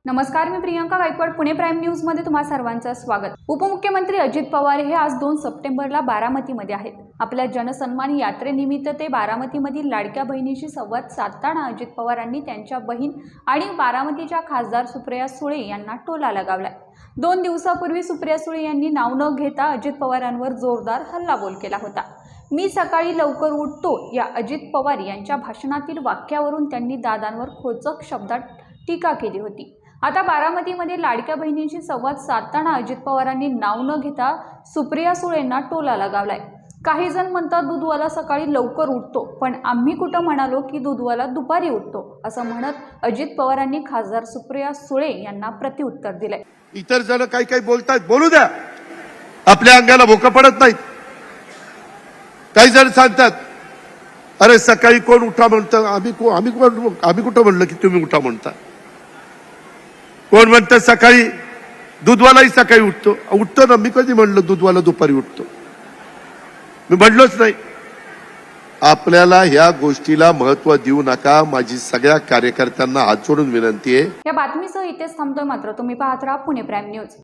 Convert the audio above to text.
नमस्कार, मी Priyanka Gaikwad. Pune prime news मध्ये तुम्हा सर्वांचं स्वागत. उपमुख्यमंत्री अजित पवार हे आज 2 सप्टेंबरला बारामतीमध्ये आहेत. आपल्या जनसन्मान यात्रेनिमित्त ते बारामतीमधील लाडक्या बहिणीशी संवाद साधताना अजित पवारांनी त्यांच्या बहीण आणि बारामतीच्या खासदार सुप्रिया सुळे यांना टोला लगावलाय. 2 दिवसापूर्वी सुप्रिया सुळे यांनी नाव न घेता अजित पवारांवर जोरदार हल्लाबोल केला होता. मी सकाळी लवकर उठतो या अजित पवार यांच्या भाषणातील वाक्यावरून त्यांनी दादांवर खोचक शब्दात टीका केली होती. आता बारामतीमध्ये लाडक्या बहिणींशी संवाद साधताना अजित पवारांनी नाव न घेता सुप्रिया सुळेंना टोला लगावलाय. काही जण म्हणतात दूधवाला सकाळी लवकर उठतो, पण आम्ही कुठं म्हणालो की दूधवाला दुपारी उठतो, असं म्हणत अजित पवारांनी खासदार सुप्रिया सुळे यांना प्रत्युत्तर दिलंय. इतर जण काही काही बोलतात, बोलू द्या, आपल्या अंगाला भोकं पडत नाहीत. काही जण सांगतात अरे सकाळी कोण उठा म्हणतं, आम्ही कुठं म्हणलं की तुम्ही उठा म्हणता. कोण म्हणतं सकाळी दूधवालाही सकाळी उठतो ना. मी कधी म्हणलं दूधवाला दुपारी उठतो? मी म्हणलोच नाही. आपल्याला ह्या गोष्टीला महत्व देऊ नका. माझी सगळ्या कार्यकर्त्यांना हात जोडून विनंती आहे. या बातमीसह इथेच थांबतोय. मात्र तुम्ही पाहत राहा पुणे प्राईम न्यूज.